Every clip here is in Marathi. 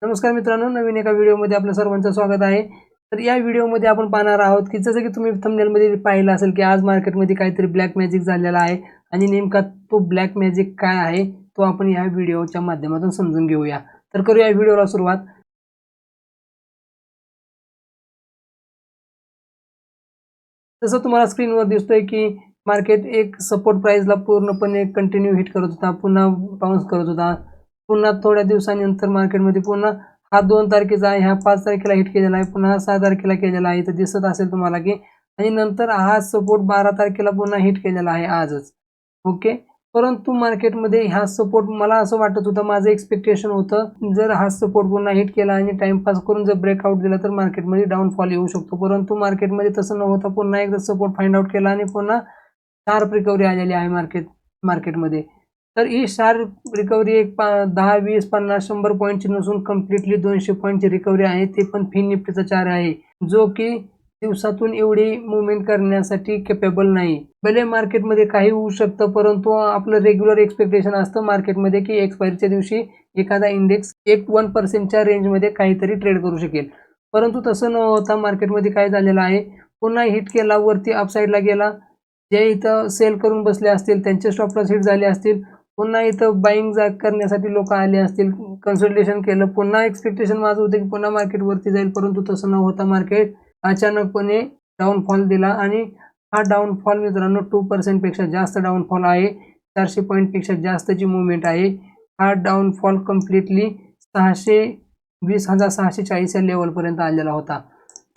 नमस्कार मित्रांनो, नवीन एका व्हिडिओमध्ये आपलं सर्वांचं स्वागत आहे। तर या व्हिडिओमध्ये आपण पाहणार आहोत की जसं की तुम्ही थंबनेलमध्ये पाहिलं असेल की आज मार्केटमध्ये काहीतरी ब्लॅक मॅजिक झालेला आहे आणि नेमका तो ब्लॅक मॅजिक काय आहे तो आपण या व्हिडिओच्या माध्यमातून समजून घेऊया। तर करूया या व्हिडिओला सुरुवात। जसं तुम्हाला स्क्रीनवर दिसतोय की मार्केट एक सपोर्ट प्राइसला पूर्णपणे कंटिन्यू हिट करत होता, पुन्हा बाउन्स करत होता, पुन्हा थोड्या दिवसांनंतर मार्केटमध्ये पुन्हा हा 2 तारखेचा आहे, ह्या 5 तारखेला हिट केलेला आहे, पुन्हा 6 तारखेला केलेला आहे, इथं दिसत असेल तुम्हाला की आणि नंतर हा सपोर्ट 12 तारखेला पुन्हा हिट केलेला आहे आजच। ओके, परंतु मार्केटमध्ये हा सपोर्ट मला असं वाटत होतं, माझं एक्सपेक्टेशन होतं जर हा सपोर्ट पुन्हा हिट केला आणि टाइमपास करून जर ब्रेकआउट दिला तर मार्केटमध्ये डाऊनफॉल येऊ शकतो, परंतु मार्केटमध्ये तसं न होता पुन्हा एकदा सपोर्ट फाइंड आउट केला आणि पुन्हा शार्प रिकव्हरी आलेली आहे मार्केटमध्ये। तर ही शार्प रिकव्हरी एक 10, 20, 50, 100 पॉईंटची नसून कंप्लीटली 200 पॉईंटची रिकव्हरी आहे, ते पण फिन निफ्टीचा चार्ट आहे, जो की दिवसातून एवढी मूव्हमेंट करण्यासाठी कॅपेबल नाही। भले मार्केटमध्ये काही होऊ शकतं, परंतु आपलं रेग्युलर एक्सपेक्टेशन असतं मार्केटमध्ये की एक्सपायरीच्या दिवशी एखादा इंडेक्स 1% रेंजमध्ये काहीतरी ट्रेड करू शकेल, परंतु तसं न होता मार्केटमध्ये काय झालेलं आहे, पुन्हा हिट केला, वरती अपसाईडला गेला, जे इथं सेल करून बसले असतील त्यांचे स्टॉप लॉस हिट झाले असतील, पुन्हा इथं बाईंग करण्यासाठी लोक आले असतील, कन्सोलिडेशन केलं, पुन्हा एक्सपेक्टेशन माझं होतं की पुन्हा मार्केट वरती जाईल, परंतु तसं न होता मार्केट अचानकपणे डाऊनफॉल दिला आणि हा डाऊनफॉल मित्रांनो 2% पेक्षा जास्त डाऊनफॉल आहे, 400 पॉईंट पेक्षा जास्तची मूव्हमेंट आहे। हा डाऊनफॉल कंप्लीटली 620,640 या लेवलपर्यंत आलेला होता।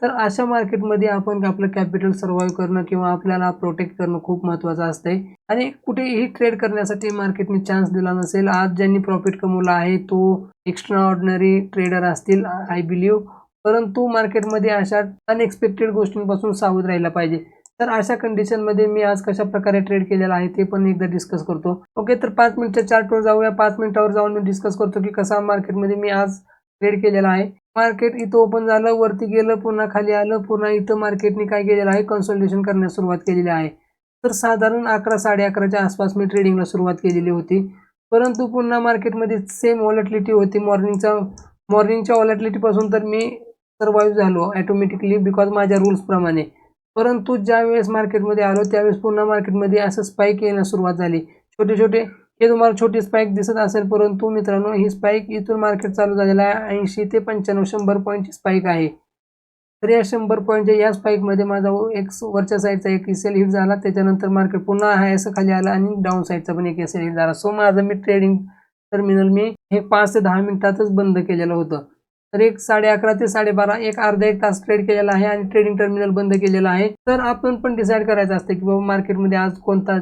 तर अशा मार्केटमध्ये आपण आपलं कॅपिटल सर्व्हाइव्ह करणं किंवा आपल्याला प्रोटेक्ट करणं खूप महत्त्वाचं असतंय आणि कुठेही ट्रेड करण्यासाठी मार्केटने चान्स दिला नसेल। आज ज्यांनी प्रॉफिट कमवला आहे तो एक्स्ट्रा ऑर्डिनरी ट्रेडर असतील आय बिलीव्ह, परंतु मार्केटमध्ये अशा अनएक्सपेक्टेड गोष्टींपासून सावध राहायला पाहिजे। तर अशा कंडिशनमध्ये मी आज कशा प्रकारे ट्रेड केलेला आहे ते पण एकदा डिस्कस करतो। ओके, तर 5 मिनिटच्या चार्टवर जाऊया। 5 मिनिटावर जाऊन मी डिस्कस करतो की कसा मार्केटमध्ये मी आज ट्रेड केलेला आहे। मार्केट इथं ओपन झालं, वरती गेलं, पुन्हा खाली आलं, पुन्हा इथं मार्केटने काय केलेलं आहे, कन्सोलिडेशन करण्यास सुरुवात केलेली आहे। तर साधारण 11, 11:30च्या आसपास मी ट्रेडिंगला सुरुवात केलेली होती, परंतु पुन्हा मार्केटमध्ये सेम व्हॉलॅटिलिटी होती। मॉर्निंगच्या व्हॉलॅटिलिटीपासून तर मी सर्व्हाइव्ह झालो ऑटोमॅटिकली बिकॉज माझ्या रूल्सप्रमाणे, परंतु ज्यावेळेस मार्केटमध्ये आलो त्यावेळेस पुन्हा मार्केटमध्ये असं स्पाइक येण्यास सुरुवात झाली, छोटे छोटे, हे तुम्हाला छोटी स्पाइक दिसत असेल, परंतु मित्रांनो ही स्पाइक इथून मार्केट चालू झालेलं आहे 80 ते 95, 100 पॉईंटची स्पाइक आहे। तर या 100 पॉईंटच्या या स्पाइकमध्ये माझा एक वरच्या साईडचा एक एसएल हिट झाला, त्याच्यानंतर मार्केट पुन्हा आहे असं खाली आलं आणि डाऊन साईडचा पण एक एसएल हिट झाला। सो माझं मी ट्रेडिंग टर्मिनल मी हे 5 ते 10 मिनिटातच बंद केलेलं होतं। तर एक 11:30 ते 12:30 एक अर्धा एक तास ट्रेड केलेला आहे आणि ट्रेडिंग टर्मिनल बंद केलेलं आहे। तर आपण पण डिसाईड करायचं असतं की बाबा मार्केटमध्ये आज कोणता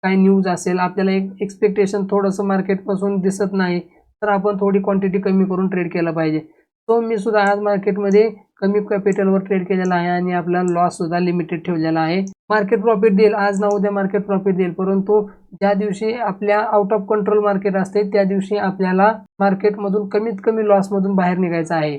काय न्यूज असेल, आपल्याला एक एक्सपेक्टेशन थोडंसं मार्केटपासून दिसत नाही, तर आपण थोडी क्वांटिटी कमी करून ट्रेड केला पाहिजे। सो मी सुद्धा आज मार्केटमध्ये कमी कॅपिटलवर ट्रेड केलेला आहे आणि आपला लॉस सुद्धा लिमिटेड ठेवलेला आहे। मार्केट प्रॉफिट देईल, आज ना उद्या मार्केट प्रॉफिट देईल, परंतु ज्या दिवशी आपल्या आउट ऑफ कंट्रोल मार्केट असते त्या दिवशी आपल्याला मार्केटमधून कमीत कमी लॉसमधून बाहेर निघायचं आहे।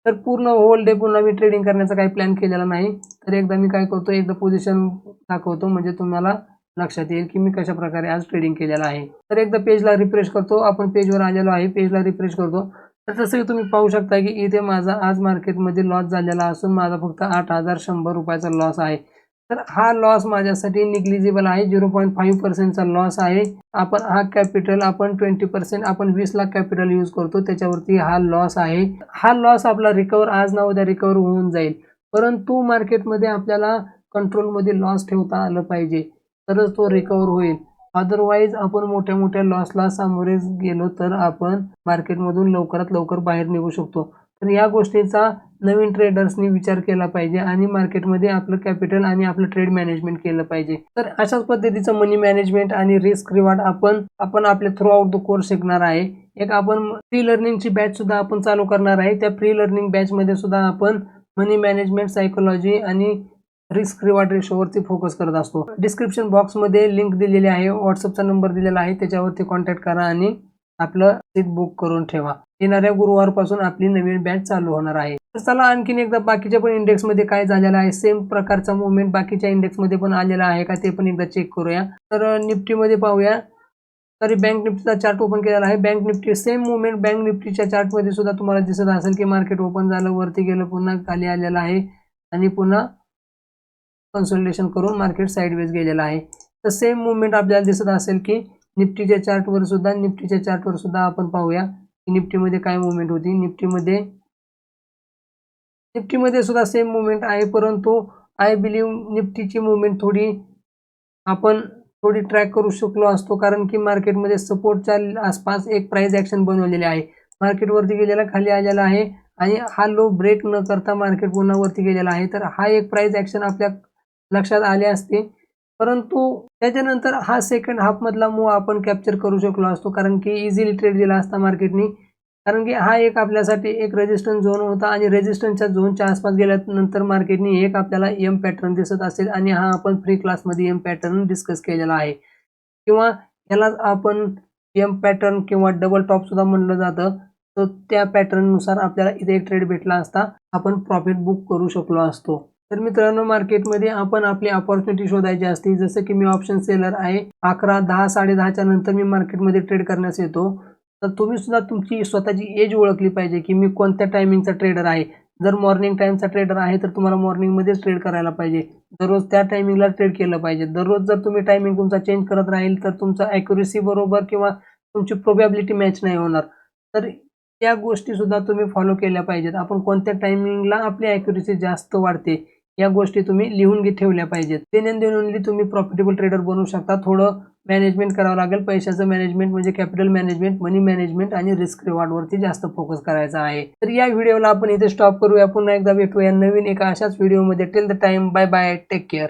तर पूर्ण होल डे पुन्हा मी ट्रेडिंग करण्याचा काही प्लॅन केलेला नाही। तर एकदा मी काय करतो, एकदा पोझिशन दाखवतो म्हणजे तुम्हाला लक्षात येईल की मी कशा प्रकारे आज ट्रेडिंग केलेलं आहे। तर एकदा पेजला रिफ्रेश करतो, आपण पेजवर आलेलो आहे, पेजला रिफ्रेश करतो। तर जसं की तुम्ही पाहू शकता की इथे माझा आज मार्केटमध्ये लॉस झालेला असून माझा फक्त 8,100 रुपयाचा लॉस आहे। तर हा लॉस माझ्यासाठी निग्लिजिबल आहे, 0.5%चा लॉस आहे। आपण हा कॅपिटल आपण 20% आपण 20 लाख कॅपिटल यूज करतो, त्याच्यावरती हा लॉस आहे। हा लॉस आपला रिकवर आज ना उद्या रिकवर होऊन जाईल, परंतु मार्केटमध्ये आपल्याला कंट्रोलमध्ये लॉस ठेवता आलं पाहिजे, तरच तो रिकवर होईल। अदरवाईज आपण मोठ्या मोठ्या लॉसला सामोरे गेलो तर आपण मार्केटमधून लवकरात लवकर बाहेर निघू शकतो। तर या गोष्टीचा नवीन ट्रेडर्सनी विचार केला पाहिजे आणि मार्केटमध्ये आपलं कॅपिटल आणि आपलं ट्रेड मॅनेजमेंट केलं पाहिजे। तर अशाच पद्धतीचं मनी मॅनेजमेंट आणि रिस्क रिवॉर्ड आपण आपल्या थ्रू आउट द कोर्स शिकणार आहे। एक आपण फ्री लर्निंगची बॅच सुद्धा आपण चालू करणार आहे। त्या फ्री लर्निंग बॅचमध्ये सुद्धा आपण मनी मॅनेजमेंट, सायकोलॉजी आणि रिस्क रिवॉर्ड रेशोवरती फोकस करत असतो। डिस्क्रिप्शन बॉक्समध्ये लिंक दिलेली आहे, व्हॉट्सअपचा नंबर दिलेला आहे, त्याच्यावरती कॉन्टॅक्ट करा आणि आपलं सीट बुक करून ठेवा। येणाऱ्या गुरुवारपासून आपली नवीन बॅच चालू होणार आहे। तर चला आणखीन एकदा बाकीच्या पण इंडेक्समध्ये काय झालेलं आहे, सेम प्रकारचा मूवमेंट बाकीच्या इंडेक्समध्ये पण आलेला आहे का ते पण एकदा चेक करूया। तर निफ्टीमध्ये पाहूया, तरी बँक निफ्टीचा चार्ट ओपन केलेला आहे. Bank Nifty same movement bank निफ्टीच्या चार्टमध्ये सुद्धा तुम्हाला दिसत असेल की मार्केट ओपन झालं, वरती गेलं, पुन्हा खाली आलेलं आहे आणि पुन्हा कन्सोलिडेशन करून मार्केट साइडवेज गेलेलं आहे. तर सेम मुवमेंट आपल्याला दिसत असेल की निफ्टीच्या चार्टवर सुद्धा आपण पाहूया की निफ्टीमध्ये काय मुवमेंट होती. निफ्टीमध्ये सुद्धा सेम मुवमेंट आहे, परंतु आय बिलीव्ह निफ्टीची मुवमेंट थोडी ट्रॅक करू शकलो असतो, कारण की मार्केटमध्ये सपोर्टच्या आसपास एक प्राइस ॲक्शन बनवलेली आहे. मार्केट वरती गेलेला, खाली आलेला आहे आणि हा लो ब्रेक न करता मार्केट पुन्हा वरती गेलेला आहे. तर हा एक प्राइस ॲक्शन आपल्या लक्षात आले असते, परंतु त्याच्यानंतर हा सेकंड हाफमधला मूव आपण कॅप्चर करू शकलो असतो, कारण की इझिली ट्रेड दिला असता मार्केटनी. कारण की हा एक आपल्यासाठी एक रेजिस्टन्स झोन होता आणि रेजिस्टन्सच्या झोनच्या आसपास गेल्यानंतर मार्केटनी एक आपल्याला एम पॅटर्न दिसत असेल आणि हा आपण फ्री क्लासमध्ये एम पॅटर्न डिस्कस केलेला आहे, किंवा याला आपण एम पॅटर्न किंवा डबल टॉप सुद्धा म्हणलं जातं. तर त्या पॅटर्ननुसार आपल्याला इथे एक ट्रेड भेटला असता, आपण प्रॉफिट बुक करू शकलो असतो. तर मित्रांनो, मार्केटमध्ये आपण आपली अपॉर्च्युनिटी शोधायची असते. जसं की मी ऑप्शन सेलर आहे, 11, 10, 10:30च्या नंतर मी मार्केटमध्ये ट्रेड करण्यास येतो. तर तुम्ही सुद्धा तुमची स्वतःची एज ओळखली पाहिजे की मी कोणत्या टायमिंगचा ट्रेडर आहे. जर मॉर्निंग टाईमचा ट्रेडर आहे तर तुम्हाला मॉर्निंगमध्येच ट्रेड करायला पाहिजे. दररोज त्या टायमिंगला ट्रेड केलं पाहिजे. दररोज जर तुम्ही टायमिंग तुमचा चेंज करत राहील तर तुमचा ॲक्युरेसी बरोबर किंवा तुमची प्रोबॅबिलिटी मॅच नाही होणार. तर त्या गोष्टी सुद्धा तुम्ही फॉलो केल्या पाहिजेत. आपण कोणत्या टायमिंगला आपली ॲक्युरेसी जास्त वाढते या गोष्टी तुम्ही लिहून ठेवल्या पाहिजेत. दैनंदिन तुम्ही प्रॉफिटेबल ट्रेडर बनू शकता. थोडं मॅनेजमेंट करावं लागेल. पैशाचं मॅनेजमेंट म्हणजे कॅपिटल मॅनेजमेंट, मनी मॅनेजमेंट आणि रिस्क रिवॉर्डवरती जास्त फोकस करायचा आहे. तर या व्हिडिओला आपण इथे स्टॉप करूया. पुन्हा एकदा भेटूया नवीन एका अशाच व्हिडिओमध्ये. Till the time, bye bye, take care.